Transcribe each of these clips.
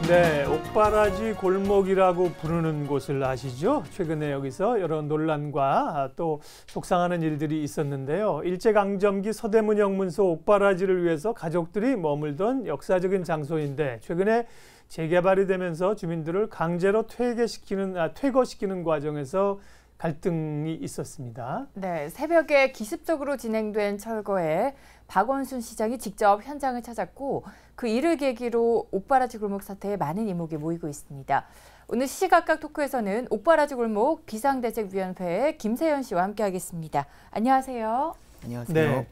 네, 옥바라지 골목이라고 부르는 곳을 아시죠? 최근에 여기서 여러 논란과 또 속상하는 일들이 있었는데요. 일제강점기 서대문 형문소 옥바라지를 위해서 가족들이 머물던 역사적인 장소인데 최근에 재개발이 되면서 주민들을 강제로 퇴거시키는 과정에서 갈등이 있었습니다. 네, 새벽에 기습적으로 진행된 철거에 박원순 시장이 직접 현장을 찾았고 그 일을 계기로 옥바라지 골목 사태에 많은 이목이 모이고 있습니다. 오늘 시시각각 토크에서는 옥바라지 골목 비상대책위원회의 김세현 씨와 함께하겠습니다. 안녕하세요. 안녕하세요. 네,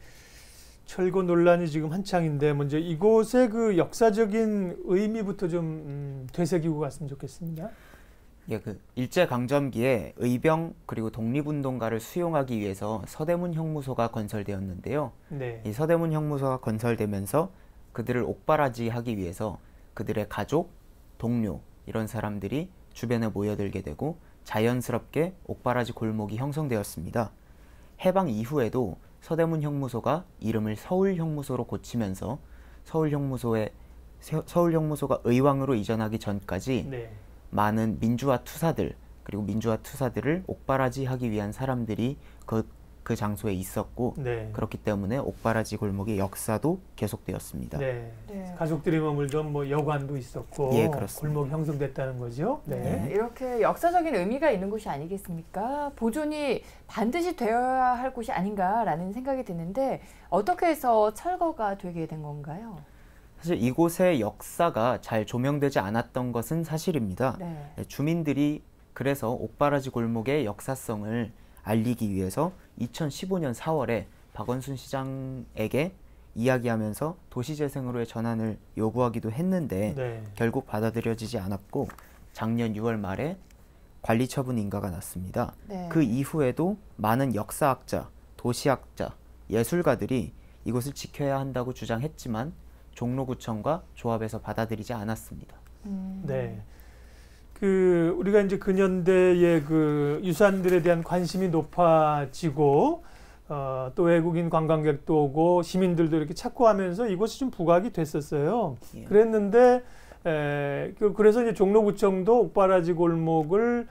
철거 논란이 지금 한창인데 먼저 이곳의 그 역사적인 의미부터 좀 되새기고 갔으면 좋겠습니다. 예, 일제강점기에 의병 그리고 독립운동가를 수용하기 위해서 서대문 형무소가 건설되었는데요. 네. 이 서대문 형무소가 건설되면서 그들을 옥바라지 하기 위해서 그들의 가족, 동료 이런 사람들이 주변에 모여들게 되고 자연스럽게 옥바라지 골목이 형성되었습니다. 해방 이후에도 서대문 형무소가 이름을 서울형무소로 고치면서 서울형무소가 의왕으로 이전하기 전까지 네. 많은 민주화 투사들 그리고 민주화 투사들을 옥바라지 하기 위한 사람들이 그 장소에 있었고 네. 그렇기 때문에 옥바라지 골목의 역사도 계속되었습니다. 네. 네. 가족들이 머물던 뭐 여관도 있었고 예, 그렇습니다. 골목이 형성됐다는 거죠. 네. 네, 이렇게 역사적인 의미가 있는 곳이 아니겠습니까? 보존이 반드시 되어야 할 곳이 아닌가라는 생각이 드는데 어떻게 해서 철거가 되게 된 건가요? 사실 이곳의 역사가 잘 조명되지 않았던 것은 사실입니다. 네. 주민들이 그래서 옥바라지 골목의 역사성을 알리기 위해서 2015년 4월에 박원순 시장에게 이야기하면서 도시재생으로의 전환을 요구하기도 했는데 네. 결국 받아들여지지 않았고 작년 6월 말에 관리처분 인가가 났습니다. 네. 그 이후에도 많은 역사학자, 도시학자, 예술가들이 이곳을 지켜야 한다고 주장했지만 종로구청과 조합에서 받아들이지 않았습니다. 네. 우리가 이제 근현대의 그 유산들에 대한 관심이 높아지고 또 외국인 관광객도 오고 시민들도 이렇게 찾고 하면서 이곳이 좀 부각이 됐었어요. 예. 그랬는데 그래서 이제 종로구청도 옥바라지 골목을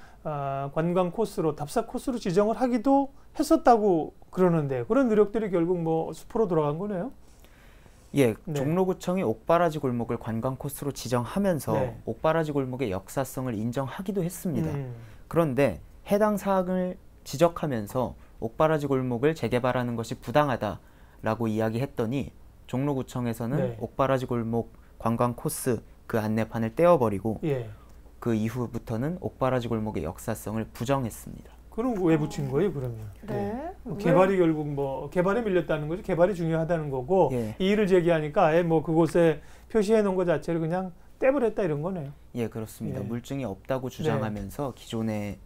관광 코스로 답사 코스로 지정을 하기도 했었다고 그러는데 그런 노력들이 결국 뭐 수포로 돌아간 거네요. 예, 네. 종로구청이 옥바라지 골목을 관광 코스로 지정하면서 네. 옥바라지 골목의 역사성을 인정하기도 했습니다. 그런데 해당 사항을 지적하면서 옥바라지 골목을 재개발하는 것이 부당하다라고 이야기했더니 종로구청에서는 네. 옥바라지 골목 관광 코스 그 안내판을 떼어버리고 예. 그 이후부터는 옥바라지 골목의 역사성을 부정했습니다. 그럼 왜 붙인 거예요, 그러면? 네. 개발이 결국 개발에 밀렸다는 거죠. 개발이 중요하다는 거고 예. 이 일을 제기하니까 아예 그곳에 표시해 놓은 것 자체를 그냥 떼버렸다 이런 거네요. 예, 그렇습니다. 예. 물증이 없다고 주장하면서 기존에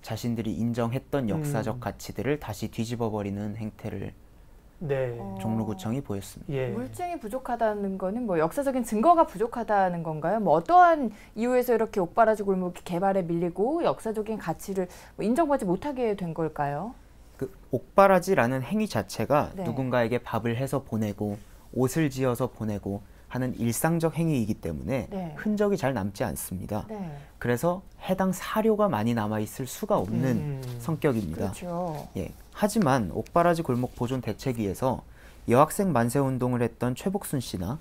자신들이 인정했던 역사적 가치들을 다시 뒤집어버리는 행태를 네. 종로구청이 보였습니다. 예. 물증이 부족하다는 거는 뭐 역사적인 증거가 부족하다는 건가요? 뭐 어떠한 이유에서 이렇게 옥바라지 골목이 개발에 밀리고 역사적인 가치를 인정받지 못하게 된 걸까요? 그 옥바라지라는 행위 자체가 네. 누군가에게 밥을 해서 보내고 옷을 지어서 보내고 하는 일상적 행위이기 때문에 네. 흔적이 잘 남지 않습니다. 네. 그래서 해당 사료가 많이 남아있을 수가 없는 성격입니다. 그렇죠. 예. 하지만 옥바라지 골목 보존 대책위에서 여학생 만세 운동을 했던 최복순 씨나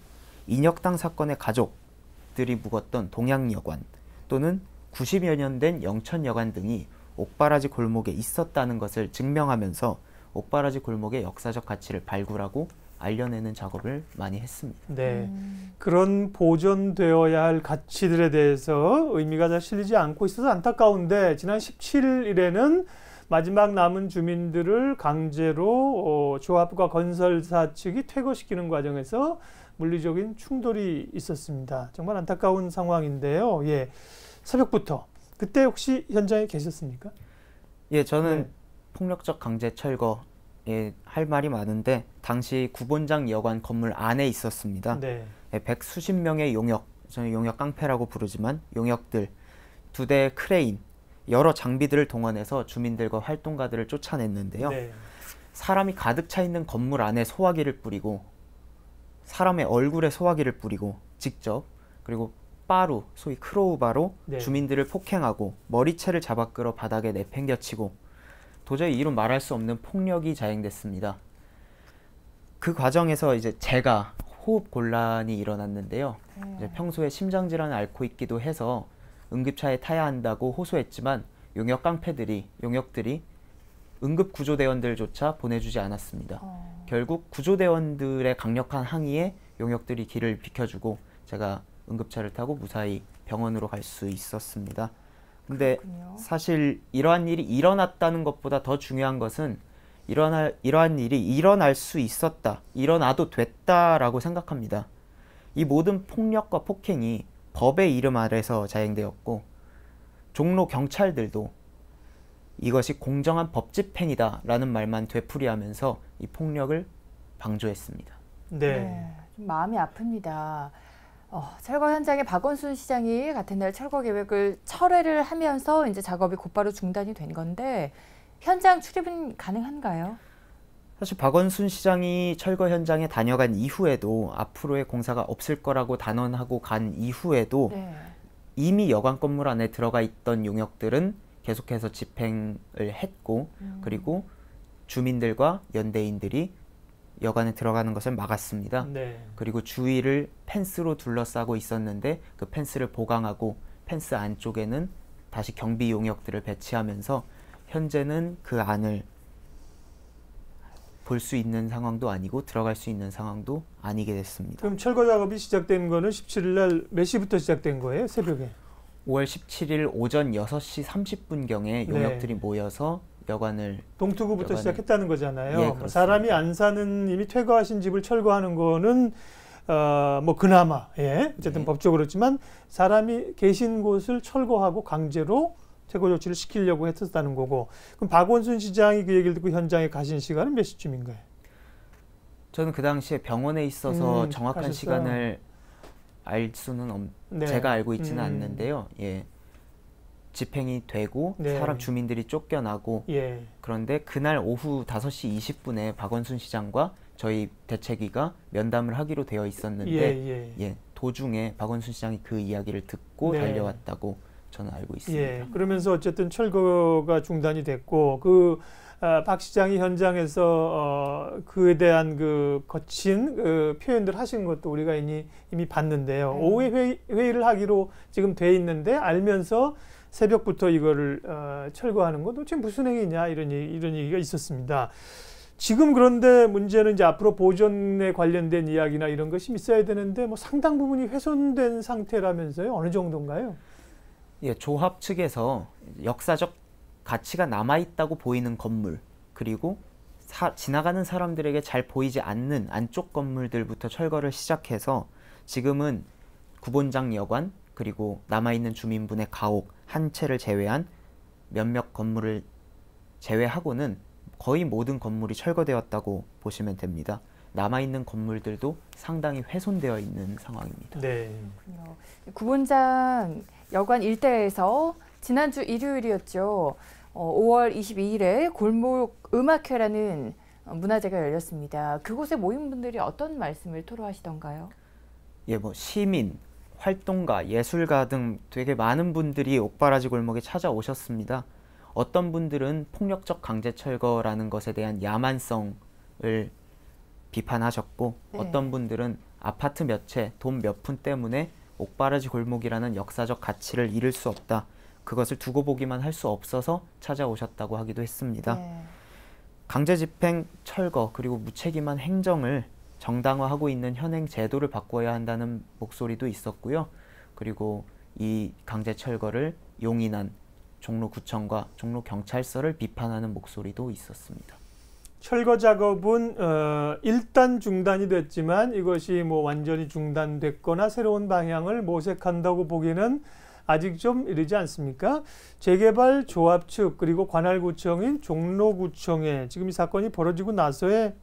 인혁당 사건의 가족들이 묵었던 동양여관 또는 90여 년 된 영천여관 등이 옥바라지 골목에 있었다는 것을 증명하면서 옥바라지 골목의 역사적 가치를 발굴하고 알려내는 작업을 많이 했습니다. 네. 그런 보존되어야 할 가치들에 대해서 의미가 잘 실리지 않고 있어서 안타까운데 지난 17일에는 마지막 남은 주민들을 강제로 조합과 건설사 측이 퇴거시키는 과정에서 물리적인 충돌이 있었습니다. 정말 안타까운 상황인데요. 예. 새벽부터 그때 혹시 현장에 계셨습니까? 예, 저는 네. 폭력적 강제 철거에 할 말이 많은데 당시 구본장 여관 건물 안에 있었습니다. 네. 예, 100수십 명의 용역, 저는 용역 깡패라고 부르지만 용역들, 2대의 크레인, 여러 장비들을 동원해서 주민들과 활동가들을 쫓아냈는데요. 네. 사람이 가득 차 있는 건물 안에 소화기를 뿌리고 사람의 얼굴에 소화기를 뿌리고 직접 그리고 바루, 소위 크로우바로 네. 주민들을 폭행하고 머리채를 잡아 끌어 바닥에 내팽겨치고 도저히 이루 말할 수 없는 폭력이 자행됐습니다. 그 과정에서 이제 제가 호흡 곤란이 일어났는데요. 이제 평소에 심장 질환을 앓고 있기도 해서 응급차에 타야 한다고 호소했지만 용역들이 응급 구조대원들조차 보내주지 않았습니다. 결국 구조대원들의 강력한 항의에 용역들이 길을 비켜주고 제가 응급차를 타고 무사히 병원으로 갈 수 있었습니다. 근데 그렇군요. 사실 이러한 일이 일어났다는 것보다 더 중요한 것은 이러한 일이 일어날 수 있었다, 일어나도 됐다라고 생각합니다. 이 모든 폭력과 폭행이 법의 이름 아래서 자행되었고 종로 경찰들도 이것이 공정한 법 집행이다라는 말만 되풀이하면서 이 폭력을 방조했습니다. 네. 좀 마음이 아픕니다. 철거 현장에 박원순 시장이 같은 날 철거 계획을 철회를 하면서 이제 작업이 곧바로 중단이 된 건데 현장 출입은 가능한가요? 사실 박원순 시장이 철거 현장에 다녀간 이후에도 앞으로의 공사가 없을 거라고 단언하고 간 이후에도 네. 이미 여관 건물 안에 들어가 있던 용역들은 계속해서 집행을 했고 그리고 주민들과 연대인들이 여관에 들어가는 것을 막았습니다. 네. 그리고 주위를 펜스로 둘러싸고 있었는데 그 펜스를 보강하고 펜스 안쪽에는 다시 경비 용역들을 배치하면서 현재는 그 안을 볼 수 있는 상황도 아니고 들어갈 수 있는 상황도 아니게 됐습니다. 그럼 철거 작업이 시작된 거는 17일 날 몇 시부터 시작된 거예요? 새벽에? 5월 17일 오전 6시 30분경에 용역들이 모여서 여관을 동투구부터 여관을- 시작했다는 거잖아요. 예, 그렇습니다. 사람이 안 사는 이미 퇴거하신 집을 철거하는 거는 뭐 그나마 어쨌든 네. 법적으로 그렇지만 사람이 계신 곳을 철거하고 강제로 퇴거 조치를 시키려고 했었다는 거고 그럼 박원순 시장이 그 얘기를 듣고 현장에 가신 시간은 몇 시쯤인가요? 저는 그 당시에 병원에 있어서 정확한 가셨어요. 시간을 알 수는 네. 제가 알고 있지는 않는데요. 예. 집행이 되고 네. 사람 주민들이 쫓겨나고 예. 그런데 그날 오후 5시 20분에 박원순 시장과 저희 대책위가 면담을 하기로 되어 있었는데 예. 도중에 박원순 시장이 그 이야기를 듣고 네. 달려왔다고 저는 알고 있습니다. 예. 그러면서 어쨌든 철거가 중단이 됐고 박 시장이 현장에서 그에 대한 그 거친 표현들 하신 것도 우리가 이미 봤는데요. 오후에 회의를 하기로 지금 돼 있는데 알면서 새벽부터 이거를 철거하는 건 도대체 무슨 행위냐 이런 얘기가 있었습니다. 지금 그런데 문제는 이제 앞으로 보존에 관련된 이야기나 이런 것이 있어야 되는데 뭐 상당 부분이 훼손된 상태라면서요. 어느 정도인가요? 예, 조합 측에서 역사적 가치가 남아있다고 보이는 건물 그리고 지나가는 사람들에게 잘 보이지 않는 안쪽 건물들부터 철거를 시작해서 지금은 구본장 여관 그리고 남아있는 주민분의 가옥 한 채를 제외한 몇몇 건물을 제외하고는 거의 모든 건물이 철거되었다고 보시면 됩니다. 남아있는 건물들도 상당히 훼손되어 있는 상황입니다. 네. 구본장 여관 일대에서 지난주 일요일이었죠. 5월 22일에 골목 음악회라는 문화제가 열렸습니다. 그곳에 모인 분들이 어떤 말씀을 토로하시던가요? 예, 뭐 시민, 활동가, 예술가 등 되게 많은 분들이 옥바라지 골목에 찾아오셨습니다. 어떤 분들은 폭력적 강제 철거라는 것에 대한 야만성을 비판하셨고 네. 어떤 분들은 아파트 몇 채, 돈 몇 푼 때문에 옥바라지 골목이라는 역사적 가치를 잃을 수 없다. 그것을 두고 보기만 할 수 없어서 찾아오셨다고 하기도 했습니다. 네. 강제 집행, 철거, 그리고 무책임한 행정을 정당화하고 있는 현행 제도를 바꿔야 한다는 목소리도 있었고요. 그리고 이 강제 철거를 용인한 종로구청과 종로경찰서를 비판하는 목소리도 있었습니다. 철거 작업은 일단 중단이 됐지만 이것이 뭐 완전히 중단됐거나 새로운 방향을 모색한다고 보기에는 아직 좀 이르지 않습니까? 재개발 조합 측 그리고 관할구청인 종로구청에 지금 이 사건이 벌어지고 나서의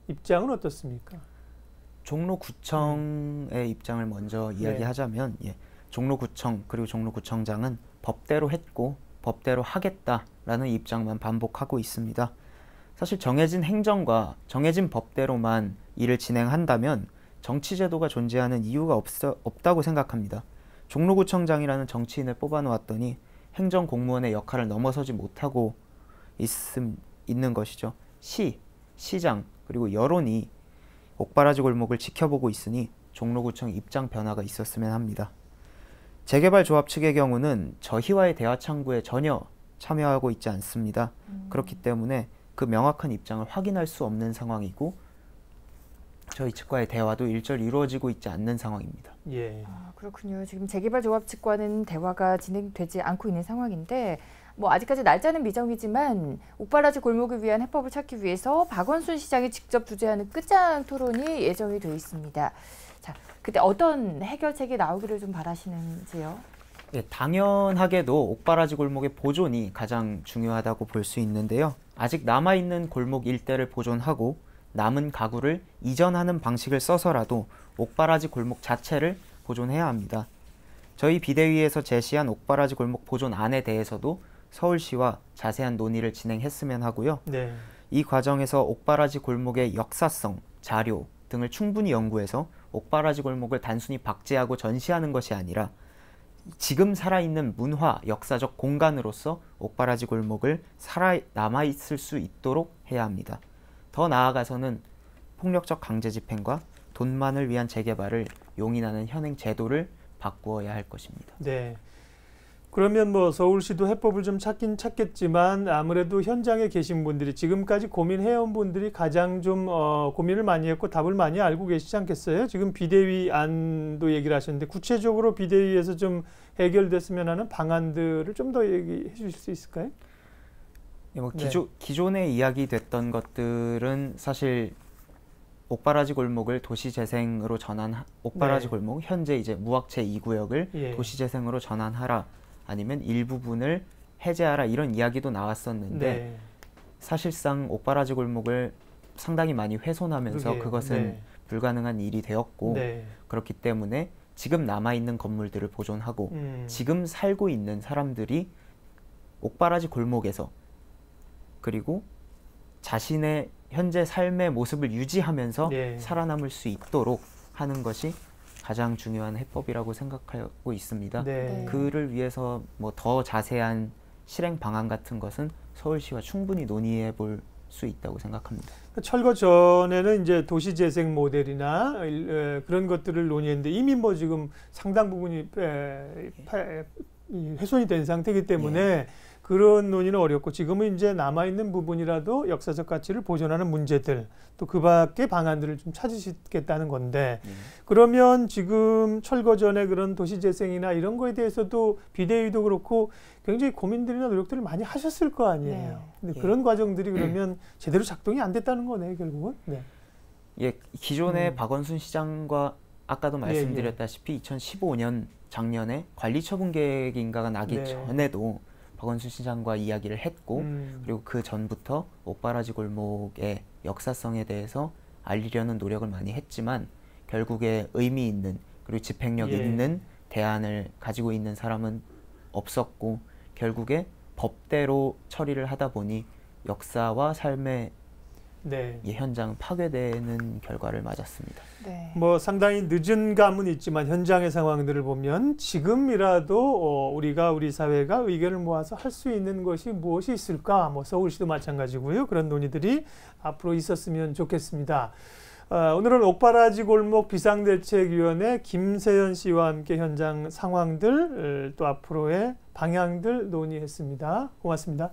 입장은 어떻습니까? 종로구청의 입장을 먼저 이야기하자면 종로구청 그리고 종로구청장은 법대로 했고 법대로 하겠다라는 입장만 반복하고 있습니다. 사실 정해진 행정과 정해진 법대로만 일을 진행한다면 정치제도가 존재하는 이유가 없다고 생각합니다. 종로구청장이라는 정치인을 뽑아놓았더니 행정공무원의 역할을 넘어서지 못하고 있는 것이죠. 시장 그리고 여론이 옥바라지 골목을 지켜보고 있으니 종로구청 입장 변화가 있었으면 합니다. 재개발조합 측의 경우는 저희와의 대화 창구에 전혀 참여하고 있지 않습니다. 그렇기 때문에 그 명확한 입장을 확인할 수 없는 상황이고 저희 측과의 대화도 일절 이루어지고 있지 않는 상황입니다. 예. 그렇군요. 지금 재개발조합 측과는 대화가 진행되지 않고 있는 상황인데 뭐 아직까지 날짜는 미정이지만 옥바라지 골목을 위한 해법을 찾기 위해서 박원순 시장이 직접 주재하는 끝장 토론이 예정이 되어 있습니다. 자, 그때 어떤 해결책이 나오기를 좀 바라시는지요? 예, 당연하게도 옥바라지 골목의 보존이 가장 중요하다고 볼 수 있는데요. 아직 남아있는 골목 일대를 보존하고 남은 가구를 이전하는 방식을 써서라도 옥바라지 골목 자체를 보존해야 합니다. 저희 비대위에서 제시한 옥바라지 골목 보존안에 대해서도 서울시와 자세한 논의를 진행했으면 하고요. 네. 이 과정에서 옥바라지 골목의 역사성, 자료 등을 충분히 연구해서 옥바라지 골목을 단순히 박제하고 전시하는 것이 아니라 지금 살아있는 문화, 역사적 공간으로서 옥바라지 골목을 남아있을 수 있도록 해야 합니다. 더 나아가서는 폭력적 강제 집행과 돈만을 위한 재개발을 용인하는 현행 제도를 바꾸어야 할 것입니다. 네. 그러면 뭐 서울시도 해법을 좀 찾긴 찾겠지만 아무래도 현장에 계신 분들이 지금까지 고민해온 분들이 가장 좀 고민을 많이 했고 답을 많이 알고 계시지 않겠어요? 지금 비대위 안도 얘기를 하셨는데 구체적으로 비대위에서 좀 해결됐으면 하는 방안들을 좀 더 얘기해 주실 수 있을까요? 뭐 기존에 이야기됐던 것들은 사실 옥바라지 골목을 도시재생으로 옥바라지 골목 현재 이제 무학체 2구역을 도시재생으로 전환하라 아니면 일부분을 해제하라 이런 이야기도 나왔었는데 사실상 옥바라지 골목을 상당히 많이 훼손하면서 그것은 불가능한 일이 되었고 그렇기 때문에 지금 남아있는 건물들을 보존하고 지금 살고 있는 사람들이 옥바라지 골목에서 그리고 자신의 현재 삶의 모습을 유지하면서 살아남을 수 있도록 하는 것이 가장 중요한 해법이라고 생각하고 있습니다. 그를 위해서 뭐 더 자세한 실행 방안 같은 것은 서울시와 충분히 논의해 볼 수 있다고 생각합니다. 철거 전에는 이제 도시재생 모델이나 그런 것들을 논의했는데 이미 뭐 지금 상당 부분이 훼손이 된 상태이기 때문에 그런 논의는 어렵고 지금은 이제 남아있는 부분이라도 역사적 가치를 보존하는 문제들 또 그 밖의 방안들을 좀 찾으시겠다는 건데 그러면 지금 철거 전에 그런 도시재생이나 이런 거에 대해서도 비대위도 그렇고 굉장히 고민들이나 노력들을 많이 하셨을 거 아니에요. 근데 그런 과정들이 그러면 제대로 작동이 안 됐다는 거네요, 결국은. 기존의 박원순 시장과 아까도 말씀드렸다시피 2015년 작년에 관리처분 계획인가가 나기 전에도 박원순 시장과 이야기를 했고 그리고 그 전부터 옥바라지 골목의 역사성에 대해서 알리려는 노력을 많이 했지만 결국에 의미 있는 그리고 집행력 있는 대안을 가지고 있는 사람은 없었고 결국에 법대로 처리를 하다 보니 역사와 삶의 현장 파괴되는 결과를 맞았습니다. 뭐 상당히 늦은 감은 있지만 현장의 상황들을 보면 지금이라도 우리가 우리 사회가 의견을 모아서 할 수 있는 것이 무엇이 있을까? 뭐 서울시도 마찬가지고요. 그런 논의들이 앞으로 있었으면 좋겠습니다. 오늘은 옥바라지 골목 비상대책위원회 김세연 씨와 함께 현장 상황들 또 앞으로의 방향들 논의했습니다. 고맙습니다.